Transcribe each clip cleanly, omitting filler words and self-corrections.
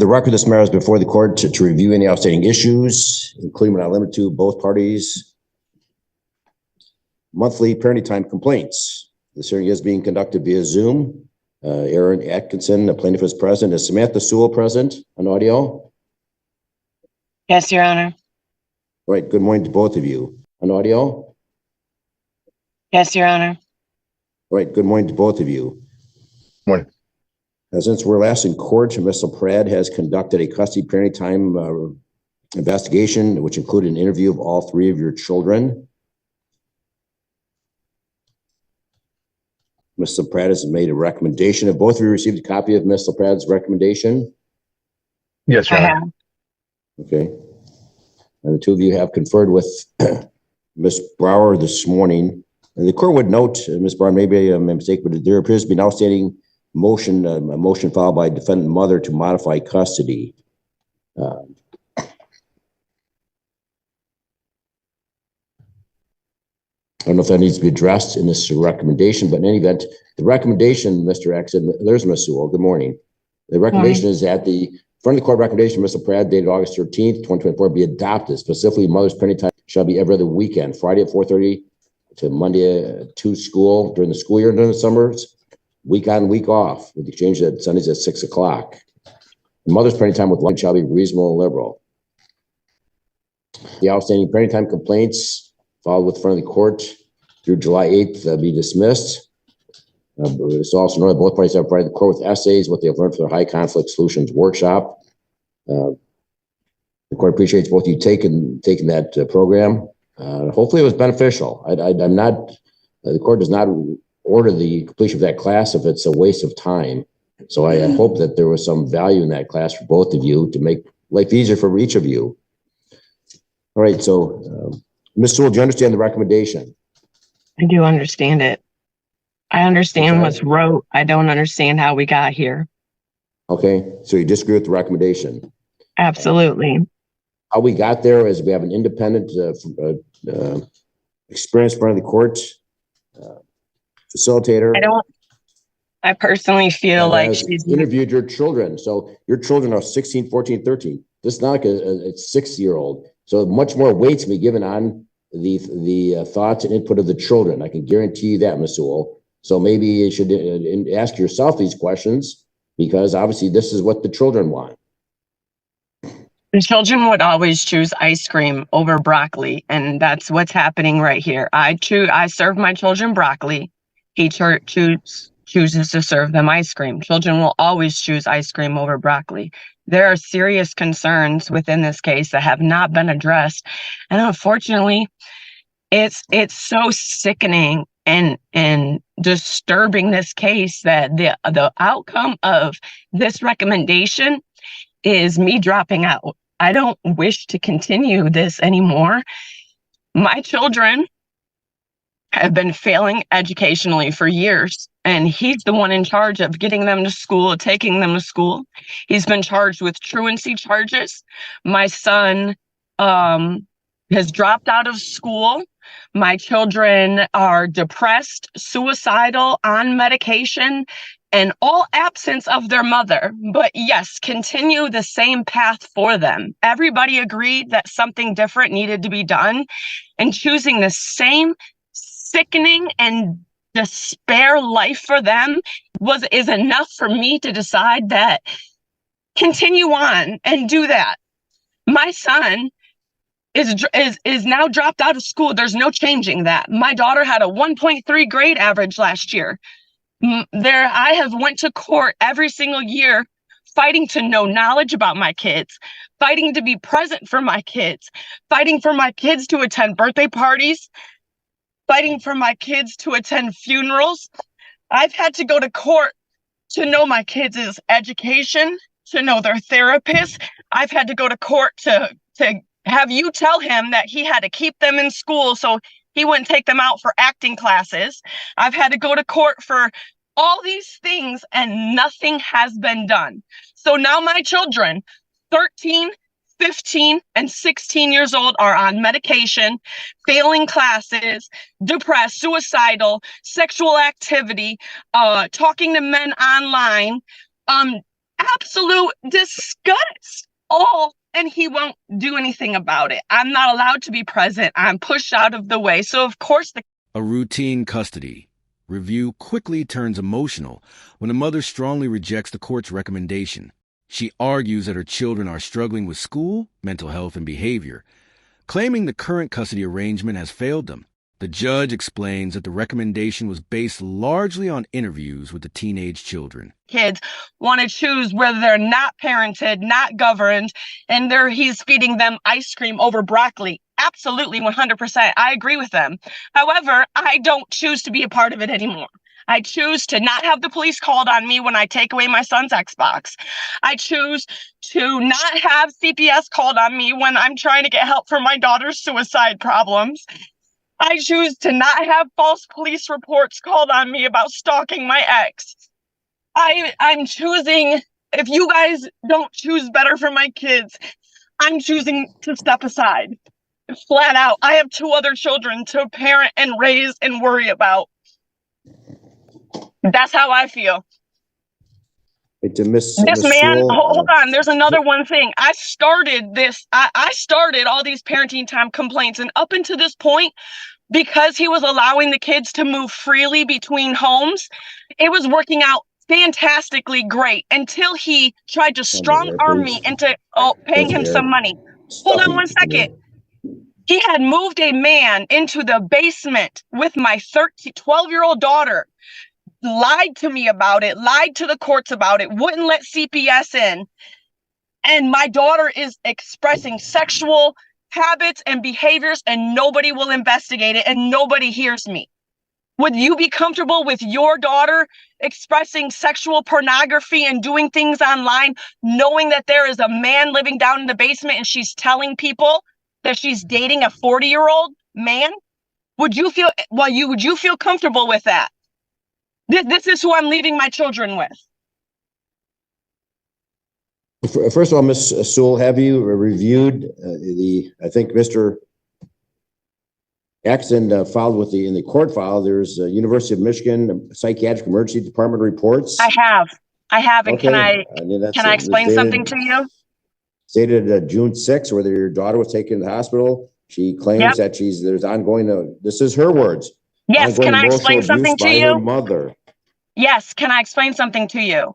The record of this matter is before the court to review any outstanding issues, including but not limited to both parties' monthly parenting time complaints. This hearing is being conducted via Zoom. Aaron Atkinson, the plaintiff, is present. Is Samantha Sewell present on audio? Yes, Your Honor. All right, good morning to both of you. On audio? Yes, Your Honor. All right, good morning to both of you. Morning. Since we're last in court, Ms. Pratt has conducted a custody parenting time investigation, which included an interview of all three of your children. Ms. Pratt has made a recommendation. Have both of you received a copy of Ms. Pratt's recommendation? Yes, Your Honor. Okay. And the two of you have conferred with Ms. Brower this morning. And the court would note, Ms. Brower, maybe I'm a mistake, but there appears to be an outstanding motion, a motion filed by defendant mother to modify custody. I don't know if that needs to be addressed in this recommendation, but in any event, the recommendation, Mr. Axon, there's Ms. Sewell. Good morning. The recommendation is that the front of the court recommendation, Mr. Pratt, dated August 13th, 2024, be adopted. Specifically, mother's parenting time shall be every other weekend, Friday at 4:30 to Monday to school during the school year and during the summers, week on, week off, with the exchange at Sundays at 6 o'clock. The mother's parenting time with lunch shall be reasonable and liberal. The outstanding parenting time complaints filed with front of the court through July 8th be dismissed. It's also known that both parties have provided the court with essays, what they have learned from their high conflict solutions workshop. The court appreciates both of you taking that program. Hopefully it was beneficial. I'm not, the court does not order the completion of that class if it's a waste of time. So I hope that there was some value in that class for both of you to make life easier for each of you. All right, so Ms. Sewell, do you understand the recommendation? I do understand it. I understand what's wrote. I don't understand how we got here. Okay, so you disagree with the recommendation? Absolutely. How we got there is we have an independent, experienced front of the court facilitator. I personally feel like she's interviewed your children. So your children are 16, 14, 13. This is not like a 6-year-old. So much more weight to be given on the thoughts and input of the children. I can guarantee you that, Ms. Sewell. So maybe you should ask yourself these questions, because obviously this is what the children want. The children would always choose ice cream over broccoli, and that's what's happening right here. I serve my children broccoli. He chooses to serve them ice cream. Children will always choose ice cream over broccoli. There are serious concerns within this case that have not been addressed, and unfortunately, it's so sickening and disturbing, this case, that the outcome of this recommendation is me dropping out. I don't wish to continue this anymore. My children have been failing educationally for years, and he's the one in charge of getting them to school, taking them to school. He's been charged with truancy charges. My son has dropped out of school. My children are depressed, suicidal, on medication, and all absence of their mother. But yes, continue the same path for them. Everybody agreed that something different needed to be done, and choosing the same sickening and despair life for them is enough for me to decide that continue on and do that. My son is now dropped out of school. There's no changing that. My daughter had a 1.3 grade average last year. I have went to court every single year fighting to know knowledge about my kids, fighting to be present for my kids, fighting for my kids to attend birthday parties, fighting for my kids to attend funerals. I've had to go to court to know my kids' education, to know their therapist. I've had to go to court to have you tell him that he had to keep them in school so he wouldn't take them out for acting classes. I've had to go to court for all these things, and nothing has been done. So now my children, 13, 15, and 16 years old, are on medication, failing classes, depressed, suicidal, sexual activity, talking to men online, absolute disgust. All, and he won't do anything about it. I'm not allowed to be present. I'm pushed out of the way. So of course A routine custody review quickly turns emotional when a mother strongly rejects the court's recommendation. She argues that her children are struggling with school, mental health, and behavior, claiming the current custody arrangement has failed them. The judge explains that the recommendation was based largely on interviews with the teenage children. Kids want to choose whether they're not parented, not governed, and he's feeding them ice cream over broccoli. Absolutely, 100%. I agree with them. However, I don't choose to be a part of it anymore. I choose to not have the police called on me when I take away my son's Xbox. I choose to not have CPS called on me when I'm trying to get help for my daughter's suicide problems. I choose to not have false police reports called on me about stalking my ex. I'm choosing, if you guys don't choose better for my kids, I'm choosing to step aside. Flat out. I have 2 other children to parent and raise and worry about. That's how I feel. This man, hold on. There's another one thing. I started this. I started all these parenting time complaints. And up until this point, because he was allowing the kids to move freely between homes, it was working out fantastically great until he tried to strong arm me into paying him some money. Hold on one second. He had moved a man into the basement with my 12-year-old daughter, lied to me about it, lied to the courts about it, wouldn't let CPS in. And my daughter is expressing sexual habits and behaviors, and nobody will investigate it, and nobody hears me. Would you be comfortable with your daughter expressing sexual pornography and doing things online, knowing that there is a man living down in the basement and she's telling people that she's dating a 40-year-old man? Would you feel comfortable with that? This is who I'm leaving my children with. First of all, Ms. Sewell, have you reviewed I think Mr. Axon filed in the court file, there's University of Michigan Psychiatric Emergency Department reports. I have. And okay. Can I explain something to you? Stated June 6th, whether your daughter was taken to the hospital. She claims that there's ongoing, this is her words. Yes, can I explain something to you? Her mother. Yes, can I explain something to you?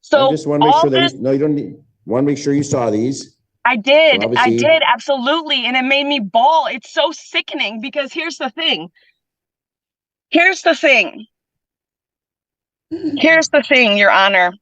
So I just want to make sure you don't need, want to make sure you saw these. I did. So I did. Absolutely. And it made me bawl. It's so sickening because here's the thing, Your Honor.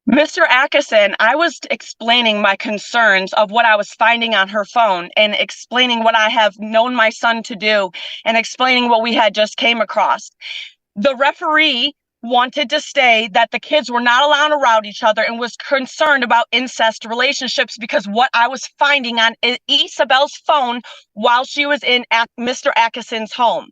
Mr. Atkinson, I was explaining my concerns of what I was finding on her phone and explaining what I have known my son to do and explaining what we had just came across. The referee wanted to say that the kids were not allowed around each other and was concerned about incest relationships because what I was finding on Isabel's phone while she was in Mr. Atkinson's home.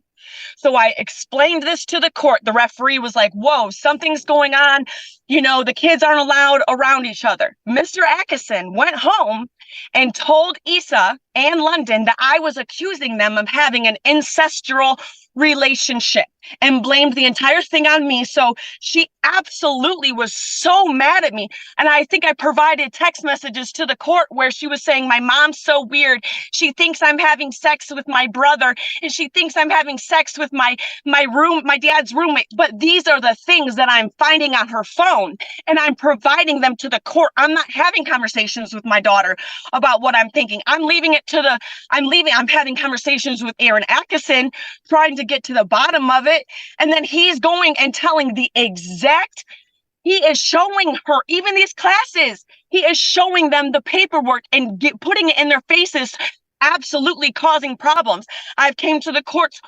So I explained this to the court. The referee was like, whoa, something's going on. The kids aren't allowed around each other. Mr. Atkinson went home and told Isa and London that I was accusing them of having an incestual relationship and blamed the entire thing on me. So she absolutely was so mad at me. And I think I provided text messages to the court where she was saying, my mom's so weird. She thinks I'm having sex with my brother and she thinks I'm having sex with my dad's roommate. But these are the things that I'm finding on her phone and I'm providing them to the court. I'm not having conversations with my daughter about what I'm thinking. I'm having conversations with Aaron Atkinson, trying to get to the bottom of it. And then he's going and telling he is showing her, even these classes, he is showing them the paperwork and putting it in their faces, absolutely causing problems. I've came to the courts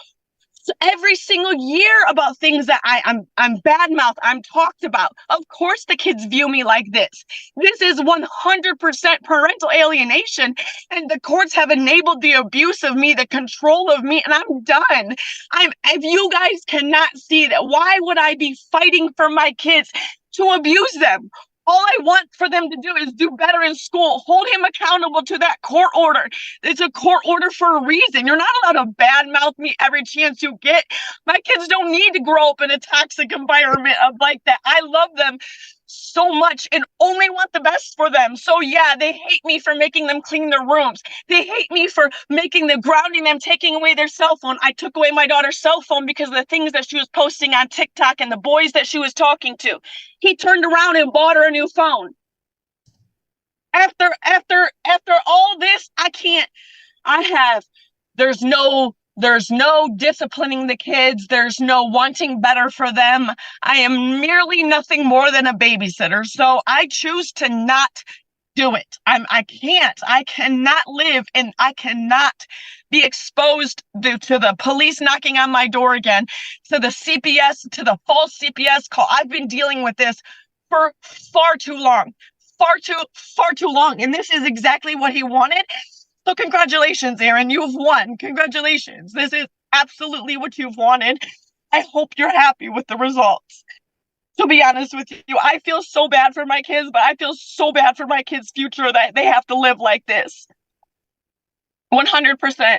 every single year about things that I'm badmouth, I'm talked about. Of course the kids view me like this. This is 100% parental alienation, and the courts have enabled the abuse of me, the control of me, and I'm done. If you guys cannot see that, why would I be fighting for my kids to abuse them? All I want for them to do is do better in school. Hold him accountable to that court order. It's a court order for a reason. You're not allowed to badmouth me every chance you get. My kids don't need to grow up in a toxic environment like that. I love them so much and only want the best for them. So yeah, they hate me for making them clean their rooms. They hate me for grounding them, taking away their cell phone. I took away my daughter's cell phone because of the things that she was posting on TikTok and the boys that she was talking to. He turned around and bought her a new phone. After all this, there's no disciplining the kids. There's no wanting better for them. I am merely nothing more than a babysitter. So I choose to not do it. I cannot live, and I cannot be exposed to the police knocking on my door again, to the CPS, to the false CPS call. I've been dealing with this for far too long. Far too long. And this is exactly what he wanted. So congratulations, Aaron, you've won. Congratulations. This is absolutely what you've wanted. I hope you're happy with the results. To be honest with you, I feel so bad for my kids, but I feel so bad for my kids' future that they have to live like this. 100%.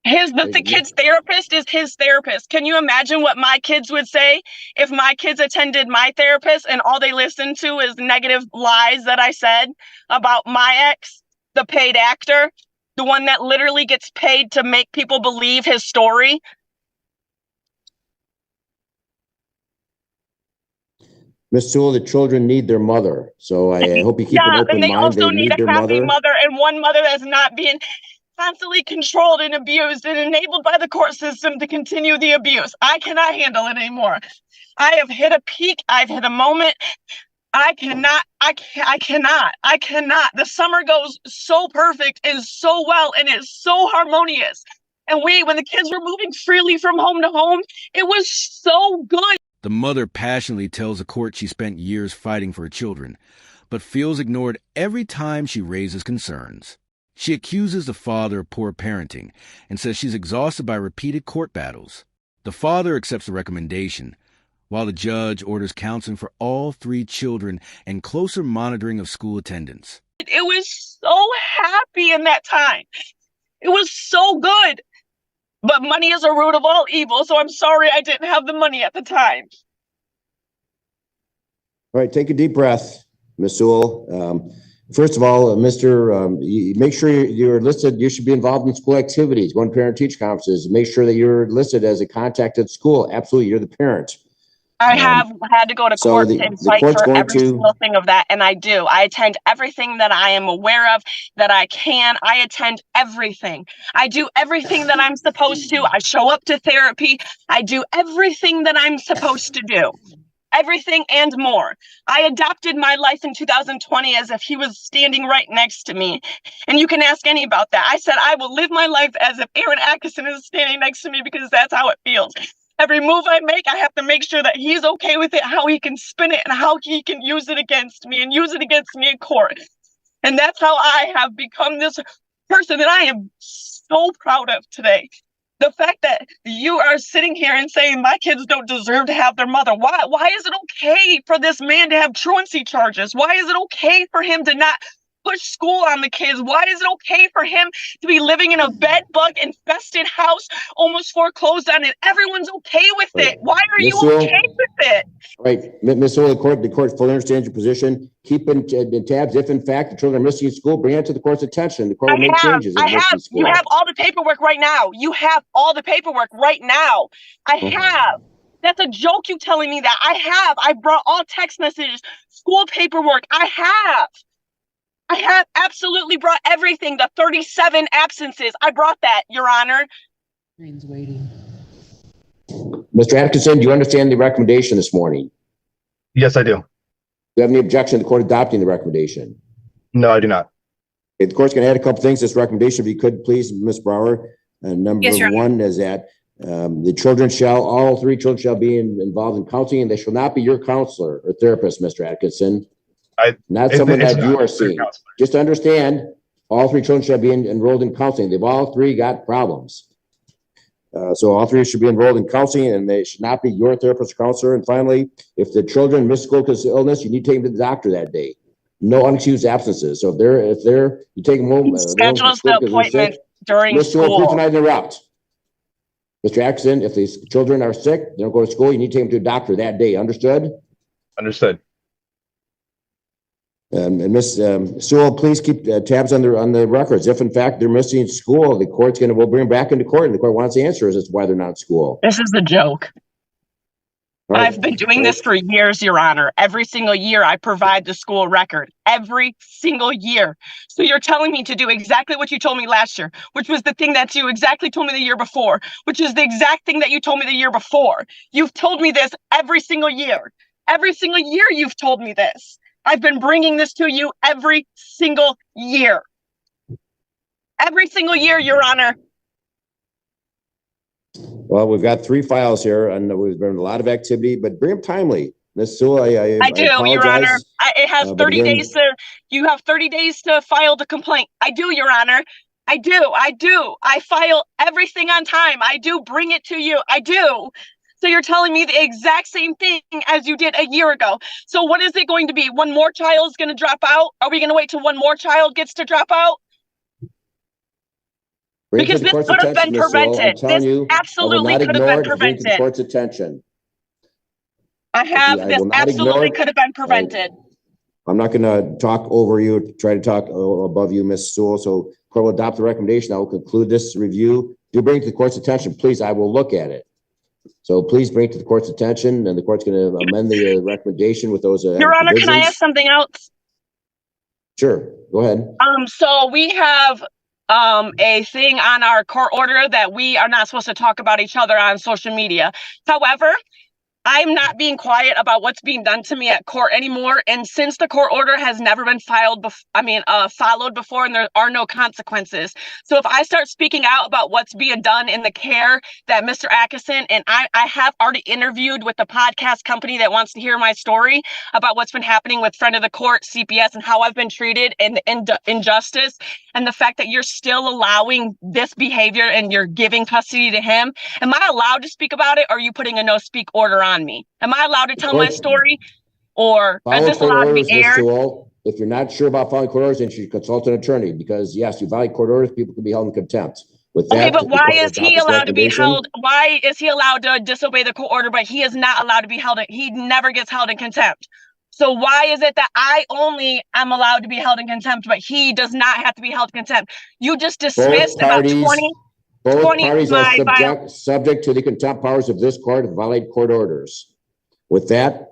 The kid's therapist is his therapist. Can you imagine what my kids would say if my kids attended my therapist and all they listened to is negative lies that I said about my ex? The paid actor, the one that literally gets paid to make people believe his story. Ms. Sewell, the children need their mother. So I hope you keep an open and they mind. also They need a their happy mother and one mother that's not being constantly controlled and abused and enabled by the court system to continue the abuse. I cannot handle it anymore. I have hit a peak. I've hit a moment. I cannot. The summer goes so perfect and so well, and it's so harmonious. And when the kids were moving freely from home to home, it was so good. The mother passionately tells the court she spent years fighting for her children, but feels ignored every time she raises concerns. She accuses the father of poor parenting and says she's exhausted by repeated court battles. The father accepts the recommendation, while the judge orders counseling for all 3 children and closer monitoring of school attendance. It was so happy in that time. It was so good. But money is a root of all evil, so I'm sorry I didn't have the money at the time. All right, take a deep breath, Ms. Sewell. First of all, make sure you're listed. You should be involved in school activities, going to parent-teacher conferences. Make sure that you're listed as a contact at school. Absolutely, you're the parent. I have had to go to court and fight for every single thing of that, and I do. I attend everything that I am aware of, that I can. I attend everything. I do everything that I'm supposed to. I show up to therapy. I do everything that I'm supposed to do. Everything and more. I adopted my life in 2020 as if he was standing right next to me. And you can ask any about that. I said, I will live my life as if Aaron Atkinson is standing next to me because that's how it feels. Every move I make, I have to make sure that he's okay with it, how he can spin it and how he can use it against me and use it against me in court. And that's how I have become this person that I am so proud of today. The fact that you are sitting here and saying my kids don't deserve to have their mother. Why is it okay for this man to have truancy charges? Why is it okay for him to not push school on the kids? Why is it okay for him to be living in a bed bug infested house, almost foreclosed on, and everyone's okay with it? Why are you okay with it? Right, Ms. Sewell, the court fully understands your position. Keep in tabs. If in fact the children are missing school, bring it to the court's attention. The court will make changes. You have all the paperwork right now. You have all the paperwork right now. I have. That's a joke you telling me that. I brought all text messages, school paperwork. I have absolutely brought everything. The 37 absences. I brought that, Your Honor. Green's waiting. Mr. Atkinson, do you understand the recommendation this morning? Yes, I do. Do you have any objection to the court adopting the recommendation? No, I do not. Okay, the court's going to add a couple things to this recommendation. If you could, please, Ms. Brower. Number one is that all 3 children shall be involved in counseling, and they shall not be your counselor or therapist, Mr. Atkinson. Not someone that you are seeing. Just understand, all 3 children shall be enrolled in counseling. They've all 3 got problems. So all three should be enrolled in counseling, and they should not be your therapist or counselor. And finally, if the children miss school because of illness, you need to take them to the doctor that day. No unexcused absences. So if they're you take them home, they're home from Schedules school the because they're sick. appointment during Miss school, please do school. not interrupt. Mr. Atkinson, if these children are sick, they don't go to school, you need to take them to a doctor that day. Understood? Understood. And Ms. Sewell, please keep tabs on the records. If in fact they're missing school, the court's we'll bring them back into court, and the court wants answers as to why they're not in school. This is a joke. All right. I've been doing this for years, Your Honor. Every single year I provide the school record. Every single year. So you're telling me to do exactly what you told me last year, which was the thing that you exactly told me the year before, which is the exact thing that you told me the year before. You've told me this every single year. Every single year you've told me this. I've been bringing this to you every single year. Every single year, Your Honor. Well, we've got 3 files here, and there's been a lot of activity, but bring them timely. Ms. Sewell, I do, Your Honor. It has 30 again, days to, you have 30 days to file the complaint. I do, Your Honor. I do. I file everything on time. I do bring it to you. I do. So you're telling me the exact same thing as you did a year ago. So what is it going to be? One more child is going to drop out? Are we going to wait till one more child gets to drop out? Because this could have been prevented. This absolutely could have been prevented. The court's attention. This absolutely could have been prevented. I'm not going to talk over you, try to talk above you, Ms. Sewell. So court will adopt the recommendation. I will conclude this review. Do bring it to the court's attention, please. I will look at it. So please bring it to the court's attention, and the court's going to amend the recommendation with those. Your Honor, can I ask something else? Sure, go ahead. So we have a thing on our court order that we are not supposed to talk about each other on social media. However, I'm not being quiet about what's being done to me at court anymore. And since the court order has never been followed before, and there are no consequences. So if I start speaking out about what's being done in the care that Mr. Atkinson, and I have already interviewed with the podcast company that wants to hear my story about what's been happening with Friend of the Court, CPS, and how I've been treated and the injustice, and the fact that you're still allowing this behavior and you're giving custody to him. Am I allowed to speak about it, or are you putting a no speak order on me? Am I allowed to tell my story, or is this allowed to be aired? If you're not sure about following court orders, then you should consult an attorney, because yes, you violate court orders, people can be held in contempt. With that, okay, but why is he allowed to be held? Why is he allowed to disobey the court order, but he is not allowed to be held? He never gets held in contempt. So why is it that I only am allowed to be held in contempt, but he does not have to be held in contempt? You just dismissed about 20. Both parties are subject to the contempt powers of this court to violate court orders. With that,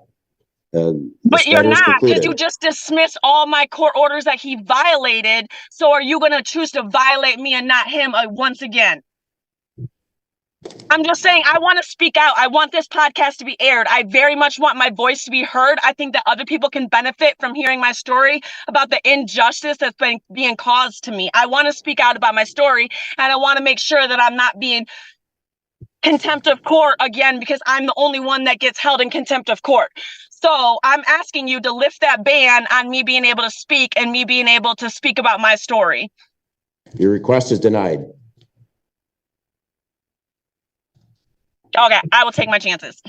but you're not, because you just dismissed all my court orders that he violated. So are you going to choose to violate me and not him once again? I'm just saying, I want to speak out. I want this podcast to be aired. I very much want my voice to be heard. I think that other people can benefit from hearing my story about the injustice that's been being caused to me. I want to speak out about my story, and I want to make sure that I'm not being contempt of court again, because I'm the only one that gets held in contempt of court. So I'm asking you to lift that ban on me being able to speak and me being able to speak about my story. Your request is denied. Okay, I will take my chances.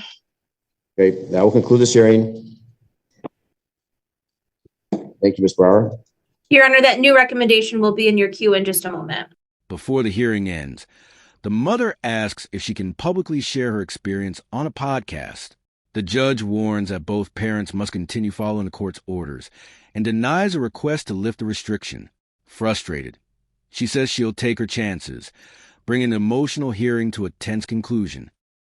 Okay, that will conclude this hearing. Thank you, Ms. Brower. Your Honor, that new recommendation will be in your queue in just a moment. Before the hearing ends, the mother asks if she can publicly share her experience on a podcast. The judge warns that both parents must continue following the court's orders and denies a request to lift the restriction. Frustrated, she says she'll take her chances, bringing an emotional hearing to a tense conclusion.